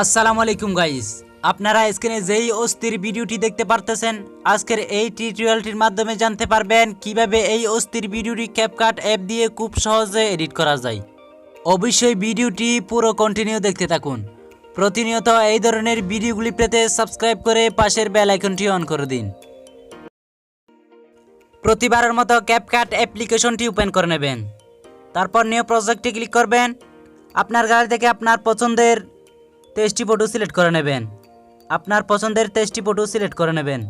আসসালামু আলাইকুম গাইস, আপনারা স্ক্রিনে যেই অস্থির ভিডিওটি দেখতে পারতেছেন, আজকের এই টিউটোরিয়ালটির মাধ্যমে জানতে পারবেন কিভাবে এই অস্থির ভিডিওটি ক্যাপকাট অ্যাপ দিয়ে খুব সহজে এডিট করা যায়। অবশ্যই ভিডিওটি পুরো কন্টিনিউ দেখতে থাকুন। প্রতিনিয়ত এই ধরনের ভিডিওগুলি পেতে সাবস্ক্রাইব করে পাশের বেল আইকনটি অন করে দিন। প্রতিবারের মতো ক্যাপকাট অ্যাপ্লিকেশনটি ওপেন করে নেবেন। তারপর নিউ প্রজেক্টে ক্লিক করবেন। আপনার গ্যালারি থেকে আপনার পছন্দের 23টি ফটো সিলেক্ট করে নেবেন। আপনার পছন্দের 23টি ফটো সিলেক্ট করে নেবেন।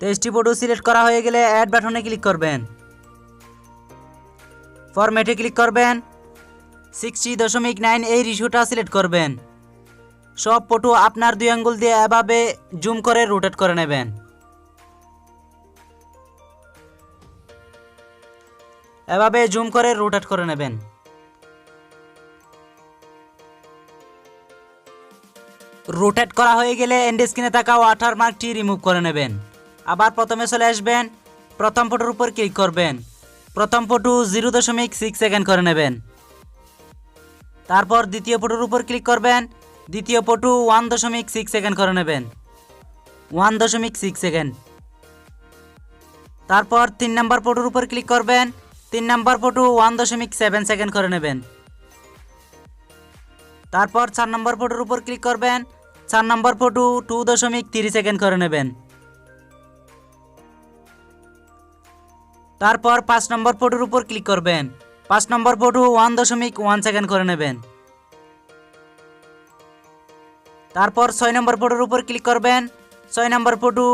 23টি ফটো সিলেক্ট করা হয়ে গেলে অ্যাড বাটনে ক্লিক করবেন। ফরম্যাটে ক্লিক করবেন। 60:9 এই রেশিওটা সিলেক্ট করবেন। সব ফটো আপনার 2 আঙ্গুল দিয়ে এভাবে জুম করে রোটেট করে নেবেন। এভাবে জুম করে রোটেট করে নেবেন। রোটেট করা হয়ে গেলে এন্ড স্ক্রিনে থাকা ওয়াটারমার্কটি রিমুভ করে নেবেন। আবার প্রথমে চলে আসবেন। প্রথম ফটোর উপর ক্লিক করবেন। প্রথম ফটো 0.6 সেকেন্ড করে নেবেন। তারপর দ্বিতীয় ফটোর উপর ক্লিক করবেন। দ্বিতীয় ফটো 1.6 সেকেন্ড করে নেবেন। 1.6 সেকেন্ড। তারপর 3 নম্বর ফটোর উপর ক্লিক করবেন। 3 নম্বর ফটো 1.7 সেকেন্ড করে নেবেন। তারপর 4 নম্বর ফটোর উপর ক্লিক করবেন। 4 নম্বর ফটো 2.3 সেকেন্ড করে নেবেন। তারপর 5 নম্বর ফটোর উপর ক্লিক করবেন। 5 নম্বর ফটো 1.1 সেকেন্ড করে নেবেন। তারপর 6 নম্বর ফটোর উপর ক্লিক করবেন। 6 নম্বর ফটো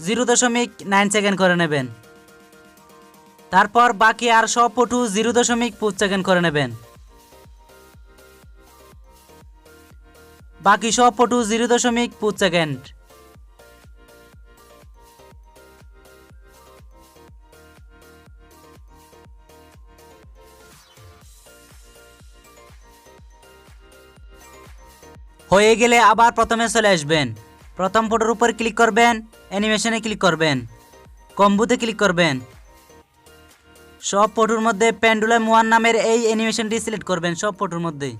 0.9 সেকেন্ড করে নেবেন। তারপর বাকি আর সব ফটো 0.5 সেকেন্ড করে নেবেন। বাকি সব ফটো 0.5 সেকেন্ড। হয়ে গেলে আবার প্রথমে চলে আসবেন। প্রথম ফটোর উপর ক্লিক করবেন। অ্যানিমেশনে ক্লিক করবেন। কম্বোতে ক্লিক করবেন। সব ফটোর মধ্যে পেন্ডুলাম 1 নামের এই অ্যানিমেশনটি সিলেক্ট করবেন সব ফটোর মধ্যে।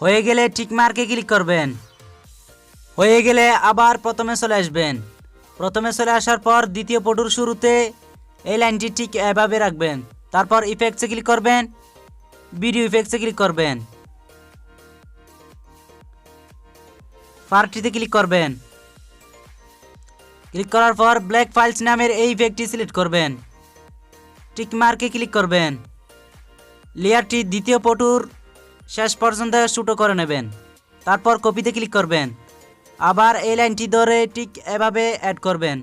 হয়ে গেলে টিক মার্কে ক্লিক করবেন। হয়ে গেলে আবার প্রথমে চলে আসবেন। প্রথমে চলে আসার পর দ্বিতীয় ফটোর শুরুতে এই লাইনটি ঠিক এভাবে রাখবেন। তারপর ইফেক্টসে ক্লিক করবেন। ভিডিও ইফেক্টসে ক্লিক করবেন। পার্টিতে ক্লিক করবেন। ক্লিক করার পর ব্ল্যাক ফাইলস নামের এই ইফেক্টটি সিলেক্ট করবেন। টিক মার্কে ক্লিক করবেন। লেয়ারটি দ্বিতীয় ফটোর শেষ পর্যন্ত ছোট করে নেবেন। তারপর কপিতে ক্লিক করবেন। আবার এই লাইনটি ধরে ঠিক এভাবে অ্যাড করবেন।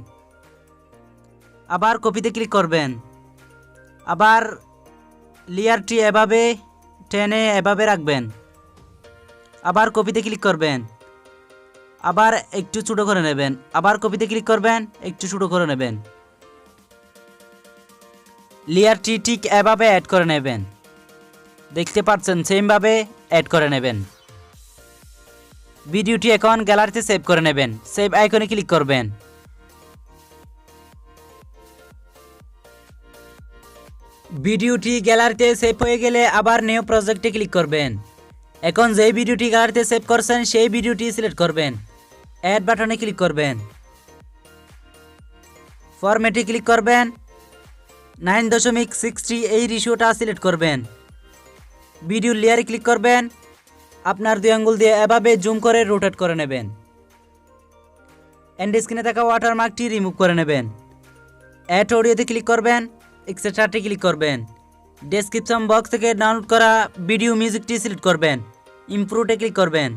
আবার কপিতে ক্লিক করবেন। আবার লেয়ারটি এভাবে টেনে এভাবে রাখবেন। আবার কপিতে ক্লিক করবেন। আবার একটু ছোট করে নেবেন। আবার কপিতে ক্লিক করবেন, একটু ছোট করে নেবেন। লেয়ারটি ঠিক এভাবে অ্যাড করে নেবেন। দেখতে পাচ্ছেন সেমভাবে অ্যাড করে নেবেন। ভিডিওটি এখন গ্যালারিতে সেভ করে নেবেন। সেভ আইকনে ক্লিক করবেন। ভিডিওটি গ্যালারিতে সেভ হয়ে গেলে আবার নিউ প্রজেক্টে ক্লিক করবেন। এখন যেই ভিডিওটি গ্যালারিতে সেভ করছেন সেই ভিডিওটি সিলেক্ট করবেন। অ্যাড বাটনে ক্লিক করবেন। ফরম্যাটে ক্লিক করবেন। 9.63 এই রেশিওটা সিলেক্ট করবেন। ভিডিও লেয়ারে ক্লিক করবেন। আপনার 2 আঙ্গুল দিয়ে এভাবে জুম করে রোটেট করে নেবেন। এন্ড স্ক্রিনে থাকা ওয়াটারমার্কটি রিমুভ করে নেবেন। অ্যাড অডিওতে ক্লিক করবেন। এক্সট্রাতে ক্লিক করবেন। ডেসক্রিপশন বক্স থেকে ডাউনলোড করা ভিডিও মিউজিকটি সিলেক্ট করবেন। ইমপ্রুভে ক্লিক করবেন।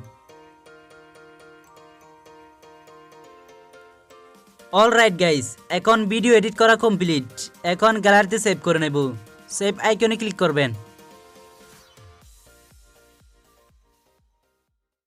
অলরাইট গাইস, এখন ভিডিও এডিট করা কমপ্লিট। এখন গ্যালারিতে সেভ করে নেব। সেভ আইকনে ক্লিক করবেন।